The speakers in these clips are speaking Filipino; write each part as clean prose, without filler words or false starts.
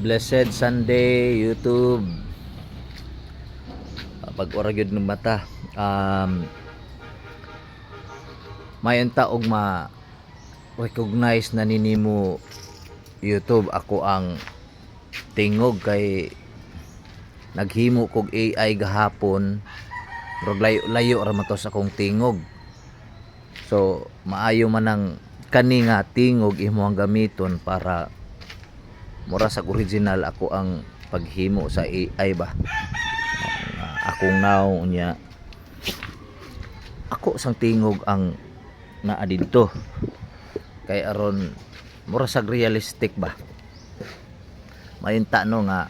Blessed Sunday YouTube. Pag ora gyud ng mata, mayon taog ma recognize na ninimo YouTube ako ang tingog kay naghimo kog AI gahapon pero layo ra man to sa akong tingog. So maayo man ang kani nga tingog imong gamiton para mura sa original ako ang paghimo sa AI ba. Akong now unya ako sang tingog ang naa didto kay aron mura sag realistic ba. Mayunta no nga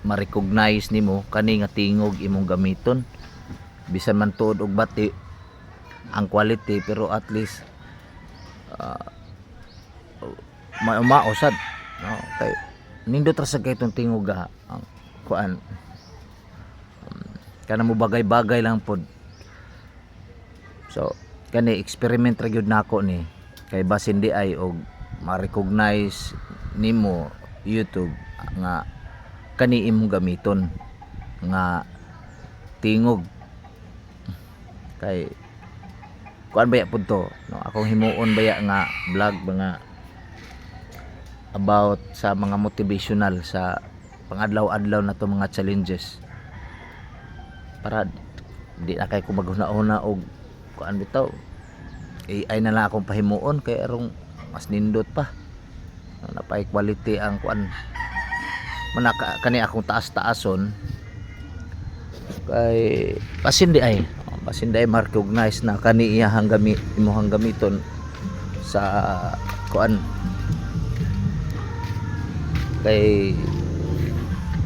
ma-recognize nimo kani nga tingog imong gamiton bisan man tuod og bati ang quality pero at least mausad no kay nindot ra sa kay tong tingog ang kuan kana mo bagay-bagay lang pod. So kani experiment ra gyud nako ni kay basin di ay og ma-recognize nimo YouTube nga kani imong gamiton nga tingog kay kuan baya pud to no akong himuon baya nga vlog mga about sa mga motivational sa pangadlaw-adlaw na to mga challenges para di na kay ko maghuna-huna og kuan bitaw AI na lang akong pahimuon kay arong mas nindot pa napay quality ang kuan manaka kani akong taas-taason kay basin di ay ma-recognize na kani iyahang imong gamiton sa kuan kay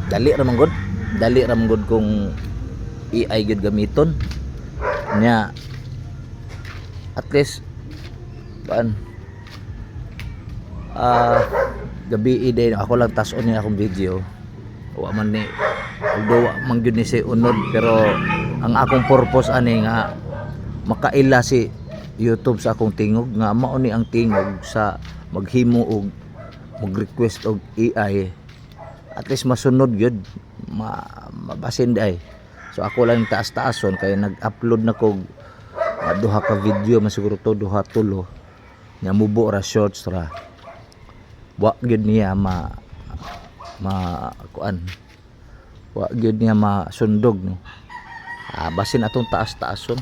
dali ra man gud kung AI gud gamiton nya at least kuan gabi day ako lang tason niya akong video wa man ni although man gyud ni si unod pero ang akong purpose ani nga makaila si YouTube sa akong tingog nga mao ni ang tingog sa maghimo og mag-request og AI at least masunod gyud mabasin day. So ako lang taas-taason kay nag-upload na kog duha ka video masiguro to duha tulo nya mubo ra shorts ra wa gyud niya kuan wa gyud niya masundog no basin atong taas-taason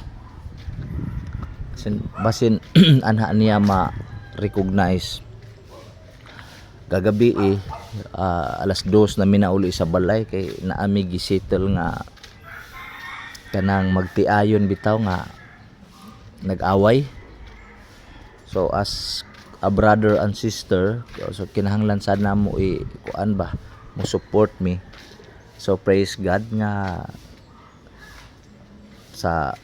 basin anha niya ma-recognize kagabi alas 2 na minauli sa balay kay naami gisettle nga kanang magtiayon bitaw nga nag-away. So as a brother and sister, so kinahanglan sad na mo kuan ba mo support me. So praise God nga sa